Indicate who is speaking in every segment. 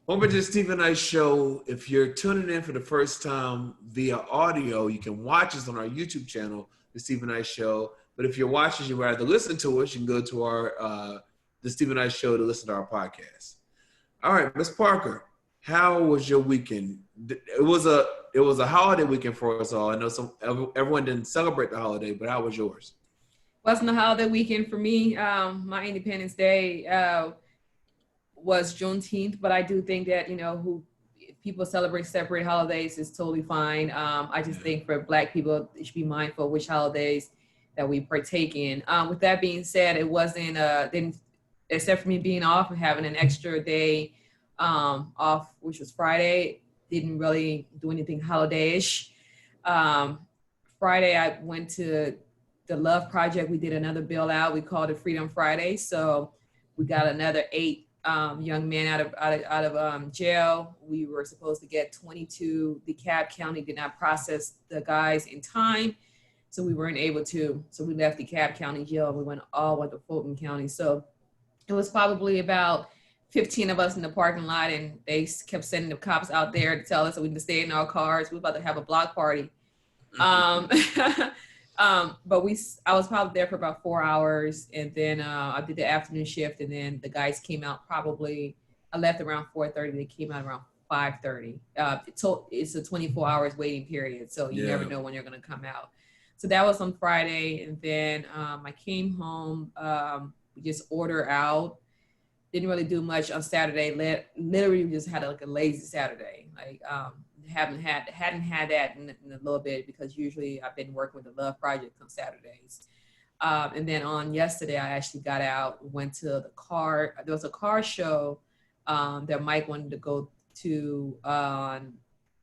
Speaker 1: Welcome to the Stephen Knight Show. If you're tuning in for the first time via audio, you can watch us on our YouTube channel, The Stephen Knight Show. But if you're watching, you'd rather listen to us, you can go to our The Stephen Knight Show to listen to our podcast. All right, Miss Parker, how was your weekend? It was a holiday weekend for us all. I know everyone didn't celebrate the holiday, but how was yours?
Speaker 2: Wasn't a holiday weekend for me. My Independence Day was Juneteenth, but I do think that who if people celebrate separate holidays is totally fine. I just
Speaker 1: Yeah.
Speaker 2: think for Black people, they should be mindful of which holidays that we partake in. With that being said, it wasn't didn't except for me being off and having an extra day off, which was Friday. Didn't really do anything holiday-ish. Um, Friday, I went to the Love Project. We did another bill out. We called it Freedom Friday. So we got another 8 young men out of jail. We were supposed to get 22. DeKalb County did not process the guys in time, so we weren't able to. So we left DeKalb County jail. We went to Fulton County. So it was probably about 15 of us in the parking lot, and they kept sending the cops out there to tell us that we need to stay in our cars. We were about to have a block party. Um, but I was probably there for about 4 hours, and then I did the afternoon shift, and then the guys came out probably. I left around 4:30. They came out around 5:30. It's a 24 hours waiting period, so you never
Speaker 1: Yeah.
Speaker 2: know when you're gonna come out. So that was on Friday, and then I came home. We just order out. Didn't really do much on Saturday. Literally just had like a lazy Saturday. Like hadn't had that in a little bit, because usually I've been working with the Love Project on Saturdays. And then on yesterday, I actually got out, went to the car. There was a car show that Mike wanted to go to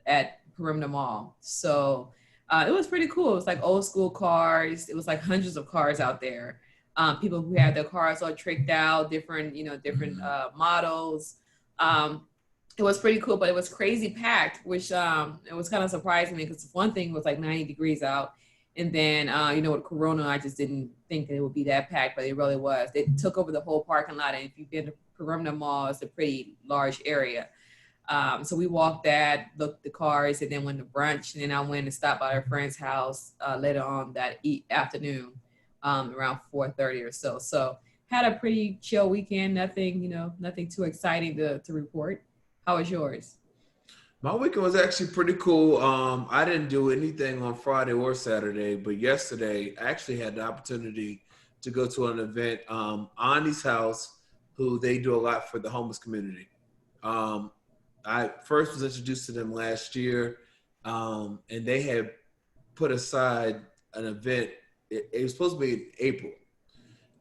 Speaker 2: at Perimeter Mall. So it was pretty cool. It was like old school cars. It was like hundreds of cars out there. People who had their cars all tricked out, different models. It was pretty cool, but it was crazy packed, which it was kind of surprising me, because one thing was like 90 degrees out. And then, with Corona, I just didn't think that it would be that packed, but it really was. They took over the whole parking lot. And if you've been to Perimeter Mall, it's a pretty large area. So we walked that, looked at the cars, and then went to brunch. And then I went and stopped by a friend's house later on that afternoon, around 4:30 or so. So had a pretty chill weekend. Nothing too exciting to report. How was yours?
Speaker 1: My weekend was actually pretty cool. I didn't do anything on Friday or Saturday, but yesterday I actually had the opportunity to go to an event, Andy's house, who they do a lot for the homeless community. Um, I first was introduced to them last year, and they had put aside an event. It was supposed to be in April,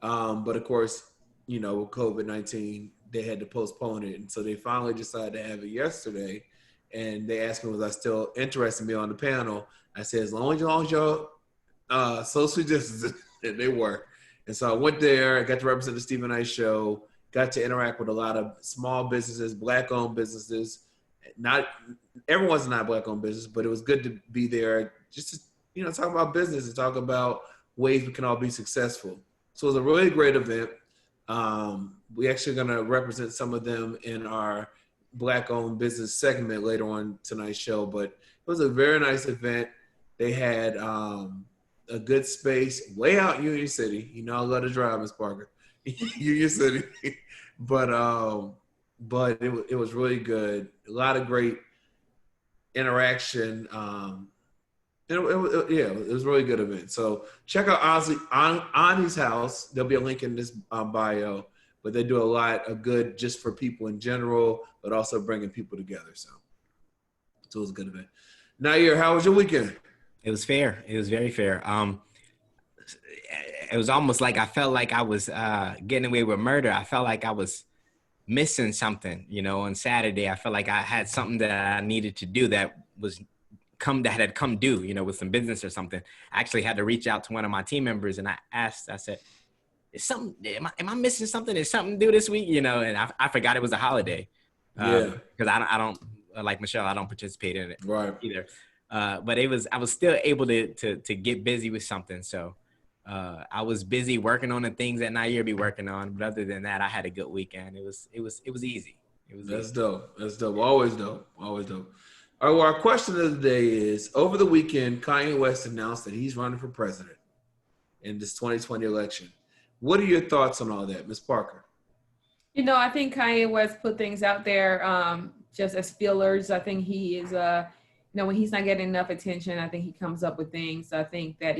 Speaker 1: but of course, with COVID-19, they had to postpone it, and so they finally decided to have it yesterday. And they asked me, was I still interested in being on the panel? I said, as long as y'all social distancing, and they were. And so I went there. I got to represent the Stephen Knight Show. Got to interact with a lot of small businesses, Black-owned businesses. Not everyone's not Black-owned business, but it was good to be there, just to talk about business and talk about ways we can all be successful. So it was a really great event. We actually going to represent some of them in our Black-owned business segment later on tonight's show, but it was a very nice event. They had a good space way out in Union City. I love to drive, Miss Parker. Union City. But it was really good. A lot of great interaction. It was a really good event. So check out Ani's house. There'll be a link in this bio. But they do a lot of good just for people in general, but also bringing people together. So it was a good event. Nair, how was your weekend?
Speaker 3: It was fair. It was very fair. It was almost like I felt like I was getting away with murder. I felt like I was missing something. On Saturday, I felt like I had something that I needed to do that had come due, with some business or something. I actually had to reach out to one of my team members, and I said, is something, am I missing something? Is something due this week? And I forgot it was a holiday.
Speaker 1: Yeah.
Speaker 3: Because I don't, like Michelle, I don't participate in it
Speaker 1: Right.
Speaker 3: either. But I was still able to get busy with something. So I was busy working on the things that Nair be working on. But other than that, I had a good weekend. It was easy. It was
Speaker 1: That's
Speaker 3: easy.
Speaker 1: dope. That's dope. Always dope. Always dope. All right. Well, our question of the day is: over the weekend, Kanye West announced that he's running for president in this 2020 election. What are your thoughts on all that, Ms. Parker?
Speaker 2: I think Kanye West put things out there just as feelers. I think he is, when he's not getting enough attention, I think he comes up with things. I think that,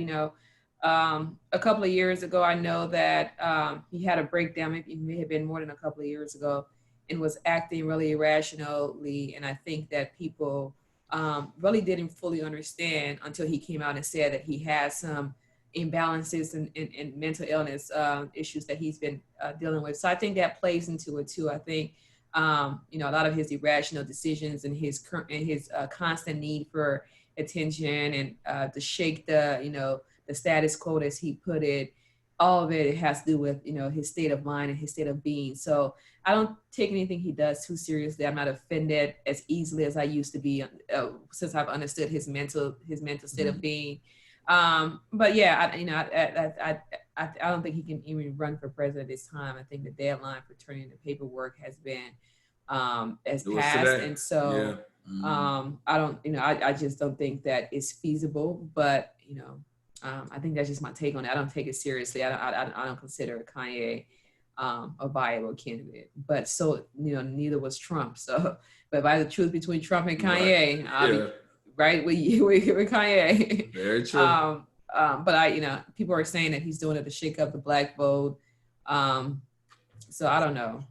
Speaker 2: a couple of years ago, I know that he had a breakdown. It may have been more than a couple of years ago, and was acting really irrationally. And I think that people really didn't fully understand until he came out and said that he has some imbalances and mental illness issues that he's been dealing with. So I think that plays into it too. I think a lot of his irrational decisions and his constant need for attention and to shake the status quo, as he put it. All of it has to do with his state of mind and his state of being. So I don't take anything he does too seriously. I'm not offended as easily as I used to be since I've understood his mental state of being. But yeah, I don't think he can even run for president this time. I think the deadline for turning in the paperwork has been has passed, and so I don't, I just don't think that it's feasible. But I think that's just my take on it. I don't take it seriously. I don't consider Kanye a viable candidate. But so neither was Trump. So, but if I had the truth between Trump and Kanye, I'll be right with Kanye.
Speaker 1: Very true.
Speaker 2: But people are saying that he's doing it to shake up the black vote. So I don't know.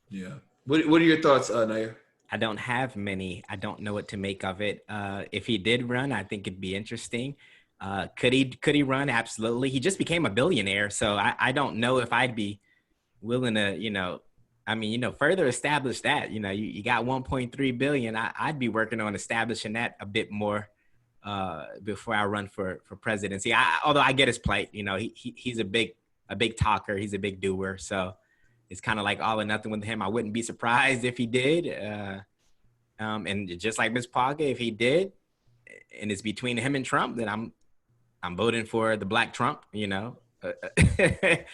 Speaker 1: Yeah. What are your thoughts, Nair?
Speaker 3: I don't have many. I don't know what to make of it. If he did run, I think it'd be interesting. Could he run? Absolutely. He just became a billionaire, so I don't know if I'd be willing to, further establish that. You got 1.3 billion. I'd be working on establishing that a bit more before I run for presidency. Although I get his plight. He's a big talker. He's a big doer. So it's kind of like all or nothing with him. I wouldn't be surprised if he did. And just like Ms. Parker, if he did, and it's between him and Trump, then I'm voting for the Black Trump.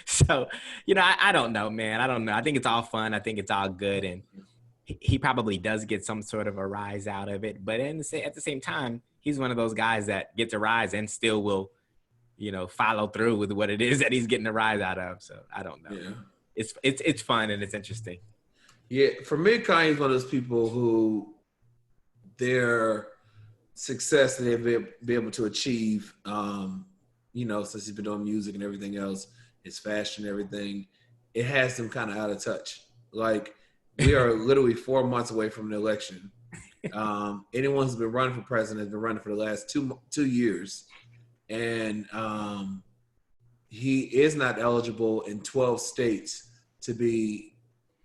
Speaker 3: So I don't know, man. I don't know. I think it's all fun. I think it's all good, and he probably does get some sort of a rise out of it. But at the same time, he's one of those guys that gets a rise and still will, follow through with what it is that he's getting a rise out of. So I don't know.
Speaker 1: Yeah.
Speaker 3: It's fun and it's interesting.
Speaker 1: Yeah, for me, Kanye's one of those people who their success that they've been able to achieve, since he's been doing music and everything else, his fashion, everything, it has them kind of out of touch. Like, we are literally 4 months away from the election. Anyone who's been running for president has been running for the last two years. And he is not eligible in 12 states to be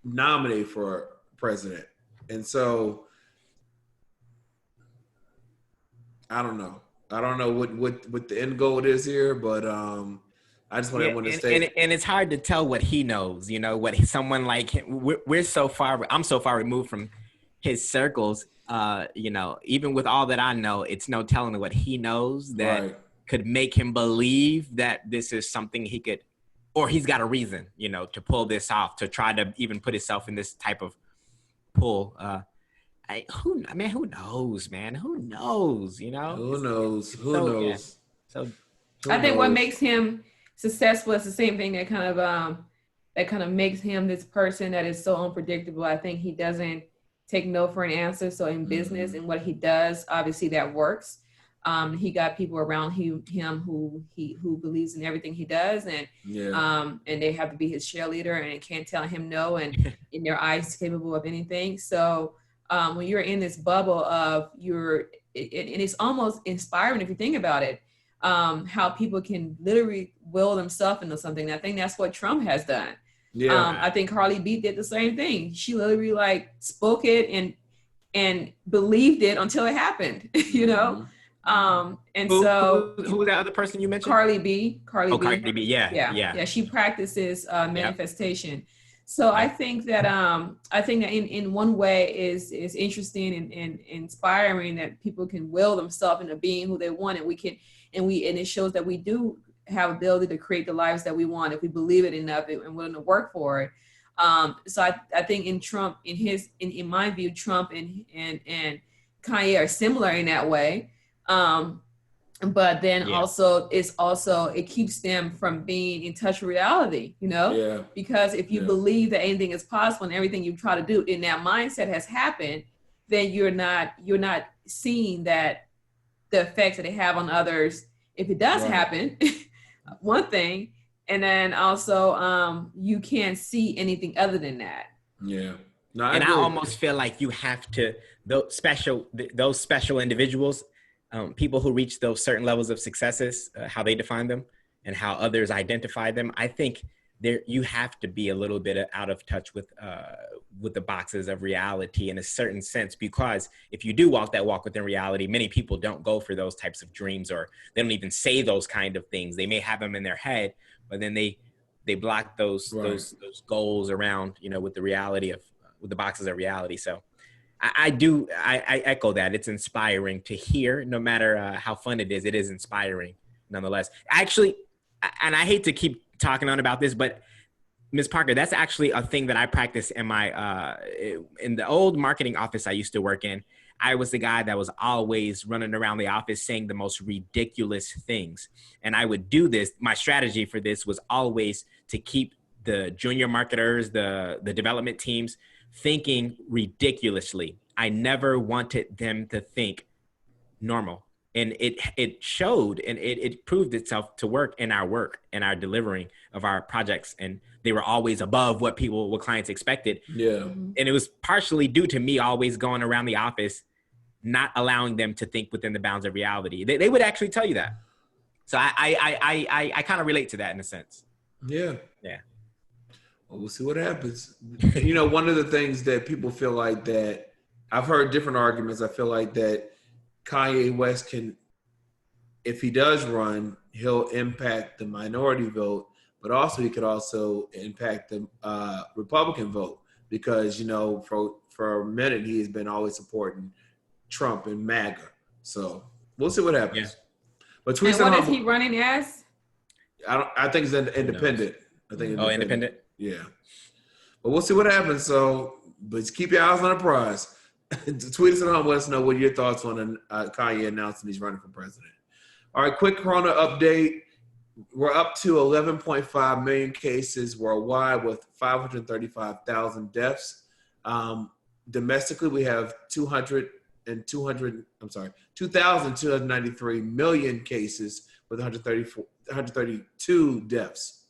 Speaker 1: nominated for president. And so I don't know. I don't know what the end goal is here, but I just want everyone to stay.
Speaker 3: And it's hard to tell what he knows, someone like him. I'm so far removed from his circles, even with all that I know, it's no telling what he knows that could make him believe that this is something he could, or he's got a reason, to pull this off, to try to even put himself in this type of pull. Who knows, man? Who knows?
Speaker 1: Who knows? Who knows?
Speaker 3: Yeah. So
Speaker 2: I think what makes him successful is the same thing that kind of makes him this person that is so unpredictable. I think he doesn't take no for an answer. So in business and what he does, obviously that works. He got people around him who believes in everything he does, and they have to be his cheerleader and can't tell him no, and in their eyes capable of anything. So when you're in this bubble of and it's almost inspiring if you think about it, how people can literally will themselves into something. I think that's what Trump has done. Yeah. I think Carly B did the same thing. She literally spoke it and believed it until it happened,
Speaker 3: Mm-hmm.
Speaker 2: And
Speaker 3: who was that other person you mentioned?
Speaker 2: Carly B.
Speaker 3: Cardi B. Yeah.
Speaker 2: She practices manifestation. Yep. So I think that in one way is interesting and inspiring that people can will themselves into being who they want, and it shows that we do have ability to create the lives that we want if we believe it enough and willing to work for it. So I think in my view, Trump and Kanye are similar in that way. But then it keeps them from being in touch with reality,
Speaker 1: Yeah.
Speaker 2: because if you believe that anything is possible and everything you try to do in that mindset has happened, then you're not seeing that the effects that they have on others if it does happen. One thing. And then also you can't see anything other than that.
Speaker 1: Yeah. No,
Speaker 3: I almost feel like you have to, those special individuals, people who reach those certain levels of successes, how they define them and how others identify them. I think you have to be a little bit out of touch with the boxes of reality in a certain sense, because if you do walk that walk within reality, many people don't go for those types of dreams, or they don't even say those kind of things. They may have them in their head, but then they block those goals around, with the reality of, with the boxes of reality. So I echo that. It's inspiring to hear, no matter how fun it is inspiring nonetheless. Actually, and I hate to keep talking on about this, but Ms. Parker, that's actually a thing that I practice in my, in the old marketing office I used to work in. I was the guy that was always running around the office saying the most ridiculous things. And I would do this. My strategy for this was always to keep the junior marketers, the development teams, thinking ridiculously. I never wanted them to think normal. And it showed, and it proved itself to work in our delivering of our projects. And they were always above what clients expected.
Speaker 1: Yeah.
Speaker 3: And it was partially due to me always going around the office, not allowing them to think within the bounds of reality. They would actually tell you that. So I kind of relate to that in a sense.
Speaker 1: Yeah.
Speaker 3: Yeah.
Speaker 1: Well, we'll see what happens. One of the things that people feel like that, I've heard different arguments. I feel like that Kanye West can, if he does run, he'll impact the minority vote, but also he could also impact the Republican vote, because, for a minute he has been always supporting Trump and MAGA. So we'll see what happens.
Speaker 2: Yeah. But what is he running as?
Speaker 1: I think it's independent.
Speaker 3: Independent.
Speaker 1: Yeah. But we'll see what happens. So, but keep your eyes on the prize. Tweet us at home. Let us know what your thoughts on Kanye announcing he's running for president. All right, quick Corona update. We're up to 11.5 million cases worldwide with 535,000 deaths. Domestically, we have 2,293 million cases with 132 deaths.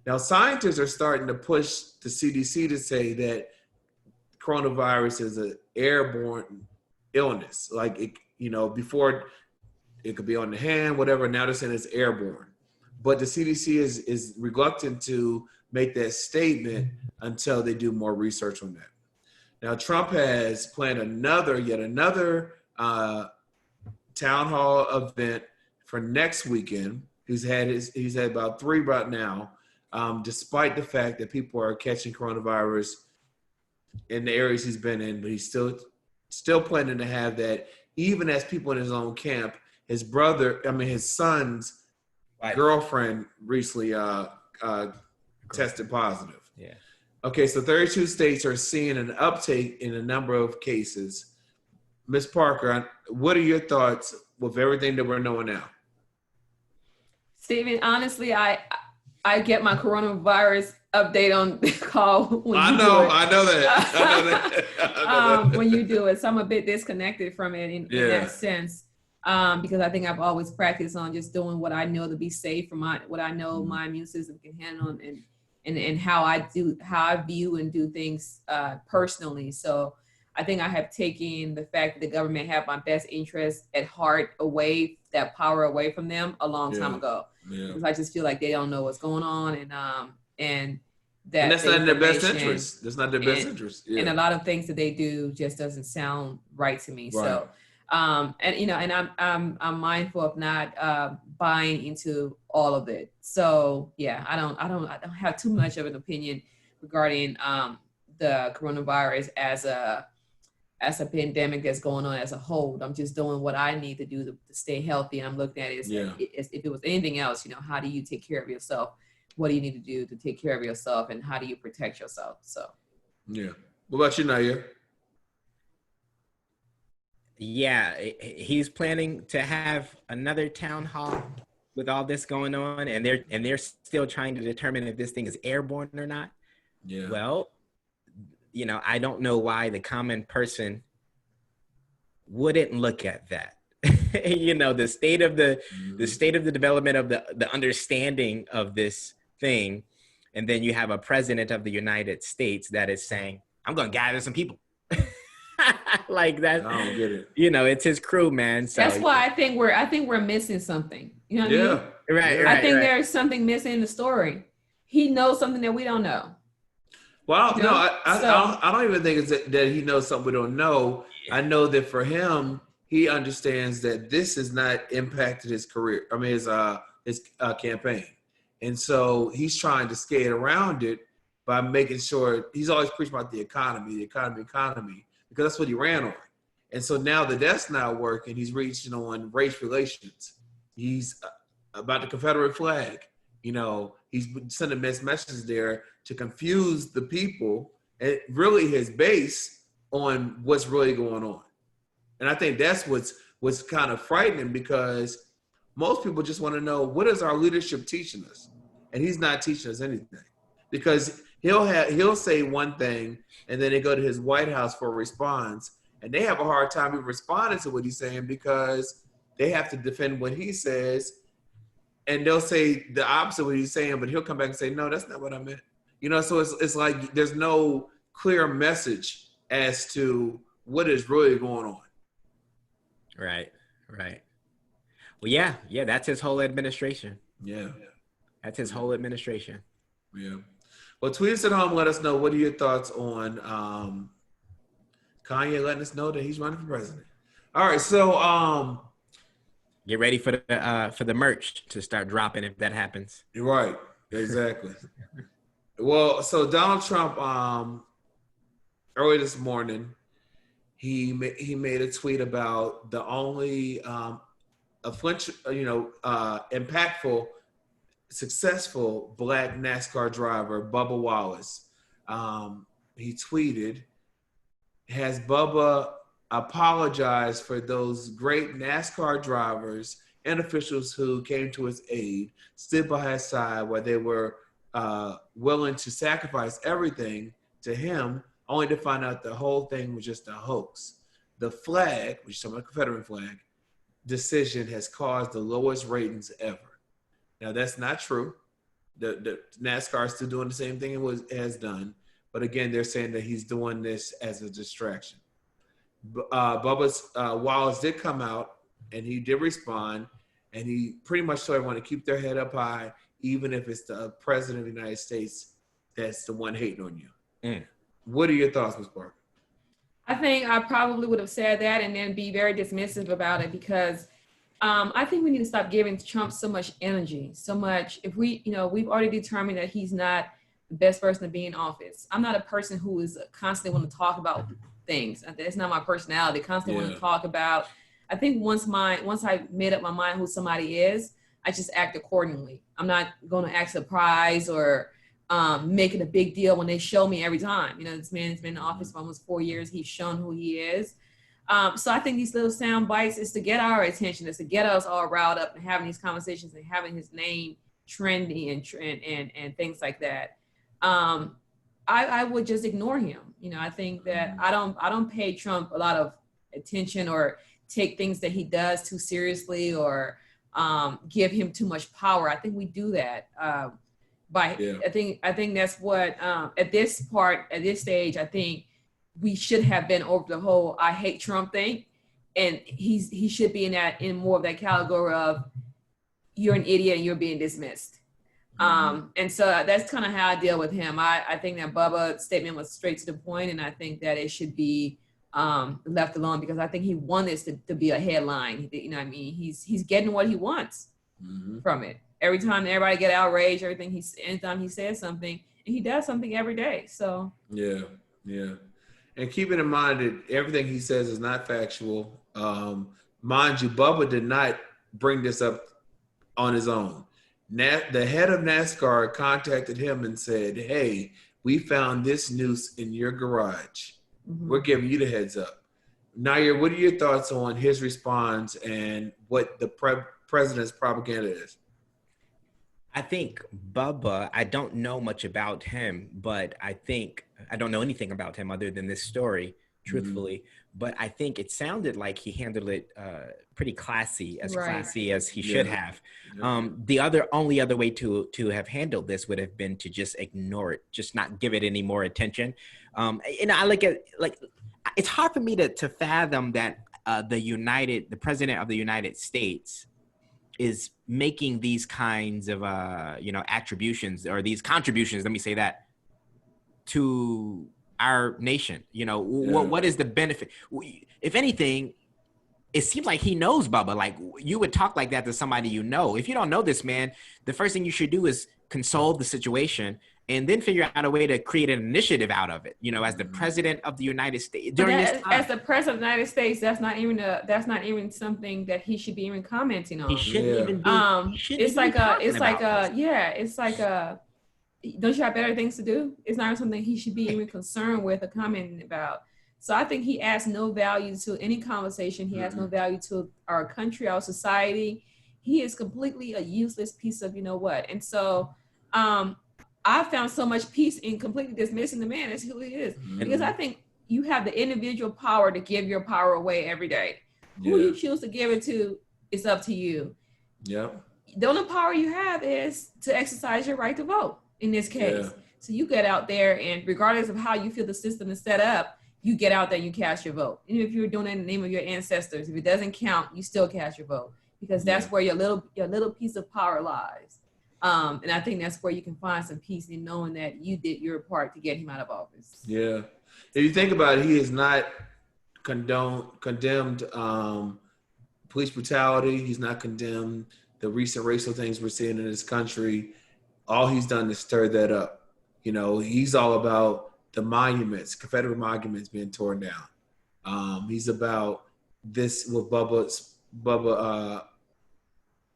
Speaker 1: Now, scientists are starting to push the CDC to say that coronavirus is an airborne illness. Like, before it could be on the hand, whatever. Now they're saying it's airborne. But the CDC is reluctant to make that statement until they do more research on that. Now, Trump has planned yet another town hall event for next weekend. He's had about 3 right now. Despite the fact that people are catching coronavirus in the areas he's been in, but he's still planning to have that, even as people in his own camp. His son's girlfriend recently tested positive.
Speaker 3: Yeah.
Speaker 1: Okay, so 32 states are seeing an uptake in a number of cases. Ms. Parker, what are your thoughts with everything that we're knowing now?
Speaker 2: Stephen, honestly, I get my coronavirus update on the call when
Speaker 1: I know that.
Speaker 2: When you do it. So I'm a bit disconnected from it in that sense, because I think I've always practiced on just doing what I know to be safe for what I know my immune system can handle, and how I view and do things personally. So I think I have taken the fact that the government have my best interest at heart that power away from them a long time ago. Yeah. Because I just feel like they don't know what's going on, and that's not in their best interest.
Speaker 1: That's not their best interest. Yeah.
Speaker 2: And a lot of things that they do just doesn't sound right to me. Right. So, and I'm mindful of not buying into all of it. So yeah, I don't have too much of an opinion regarding the coronavirus as a pandemic that's going on as a whole. I'm just doing what I need to do to stay healthy. And I'm looking at it as if it was anything else, how do you take care of yourself what do you need to do to take care of yourself and how do you protect yourself? So
Speaker 1: Yeah. What about you, Naya?
Speaker 3: Yeah, he's planning to have another town hall with all this going on, and they're still trying to determine if this thing is airborne or not.
Speaker 1: Yeah.
Speaker 3: Well, I don't know why the common person wouldn't look at that. The state of the state of the development of the understanding of this thing, and then you have a president of the United States that is saying, "I'm going to gather some people." Like that.
Speaker 1: I don't get it.
Speaker 3: It's his crew, man. So
Speaker 2: that's why I think we're missing something. You know what I mean?
Speaker 3: Right.
Speaker 2: I think there's something missing in the story. He knows something that we don't know.
Speaker 1: Well, no, I don't even think it's that he knows something we don't know. Yeah. I know that for him, he understands that this has not impacted his career. I mean, his campaign, and so he's trying to skate around it by making sure he's always preaching about the economy, because that's what he ran on. And so now that that's not working, he's reaching on race relations. He's about the Confederate flag. He's sending messages there to confuse the people and really his base on what's really going on. And I think that's what's kind of frightening, because most people just want to know, what is our leadership teaching us? And he's not teaching us anything, because he'll say one thing and then they go to his White House for a response, and they have a hard time even responding to what he's saying because they have to defend what he says. And they'll say the opposite of what he's saying, but he'll come back and say, no, that's not what I meant. So it's like there's no clear message as to what is really going on.
Speaker 3: Right. Well, yeah, that's his whole administration.
Speaker 1: Yeah.
Speaker 3: That's his whole administration.
Speaker 1: Yeah. Well, tweet us at home. Let us know, what are your thoughts on Kanye letting us know that he's running for president. All right, so
Speaker 3: get ready for the merch to start dropping if that happens.
Speaker 1: You're right. Exactly. Well, so Donald Trump, early this morning, he made a tweet about the only impactful, successful Black NASCAR driver, Bubba Wallace. He tweeted, "Has Bubba apologized for those great NASCAR drivers and officials who came to his aid, stood by his side, where they were willing to sacrifice everything to him, only to find out the whole thing was just a hoax. The flag," which is the Confederate flag, "decision has caused the lowest ratings ever." Now, that's not true. The NASCAR is still doing the same thing it has done. But again, they're saying that he's doing this as a distraction. Bubba's Wallace did come out, and he did respond, and he pretty much told everyone to keep their head up high, even if it's the president of the United States that's the one hating on you. What are your thoughts, Ms. Parker?
Speaker 2: I think I probably would have said that and then be very dismissive about it, because I think we need to stop giving Trump so much energy, so much. If we've already determined that he's not the best person to be in office. I'm not a person who is constantly want to talk about things. It's not my personality. Constantly want to talk about. I think once I made up my mind who somebody is, I just act accordingly. I'm not going to act surprised or making a big deal when they show me every time. This man's been in office for almost 4 years. He's shown who he is. So I think these little sound bites is to get our attention, is to get us all riled up and having these conversations and having his name trendy and things like that. I would just ignore him. I think that I don't pay Trump a lot of attention or take things that he does too seriously or give him too much power. I think we do that. I think that's what at this stage, I think we should have been over the whole I hate Trump thing. And he should be in more of that category of you're an idiot and you're being dismissed. And so that's kind of how I deal with him. I think that Bubba's statement was straight to the point, and I think that it should be left alone, because I think he wanted this to be a headline. He's getting what he wants from it. Every time everybody get outraged, anytime he says something, and he does something every day. So
Speaker 1: yeah. And keeping in mind that everything he says is not factual. Mind you, Bubba did not bring this up on his own. The head of NASCAR contacted him and said, "Hey, we found this noose in your garage. We're giving you the heads up." Nair, what are your thoughts on his response and what the president's propaganda is?
Speaker 3: I think Bubba, I don't know much about him, but I think I don't know anything about him other than this story, truthfully. But I think it sounded like he handled it pretty classy as he should have. The only other way to have handled this would have been to just ignore it, just not give it any more attention. And I like it, like it's hard for me to fathom that the president of the United States is making these kinds of attributions or these contributions, let me say that, to our nation. What is the benefit? If anything, it seems like he knows Bubba. Like, you would talk like that to somebody you know. If you don't know this man, the first thing you should do is console the situation and then figure out a way to create an initiative out of it, as the president of the United States during this time.
Speaker 2: As the president of the United States, that's not even something that he should be even commenting on.
Speaker 3: He shouldn't even be.
Speaker 2: Don't you have better things to do? It's not something he should be even concerned with or commenting about. So I think he adds no value to any conversation. He adds no value to our country, our society. He is completely a useless piece of what. And so I found so much peace in completely dismissing the man as who he is. Because I think you have the individual power to give your power away every day. Who you choose to give it to is up to you.
Speaker 1: Yeah.
Speaker 2: The only power you have is to exercise your right to vote in this case. Yeah. So you get out there, and regardless of how you feel the system is set up, you get out there and you cast your vote. Even if you're doing it in the name of your ancestors, if it doesn't count, you still cast your vote, because that's where your little piece of power lies. And I think that's where you can find some peace in knowing that you did your part to get him out of office.
Speaker 1: Yeah. If you think about it, he has not condemned police brutality. He's not condemned the recent racial things we're seeing in this country. All he's done is stir that up. He's all about the monuments, Confederate monuments being torn down. He's about this with Bubba,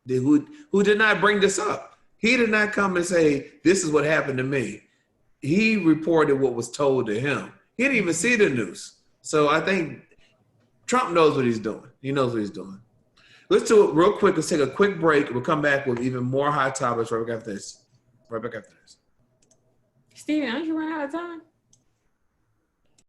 Speaker 1: who did not bring this up. He did not come and say, "This is what happened to me." He reported what was told to him. He didn't even see the news. So I think Trump knows what he's doing. He knows what he's doing. Let's do it real quick. Let's take a quick break. We'll come back with even more hot topics right back after this.
Speaker 2: Steven, aren't you running out of time?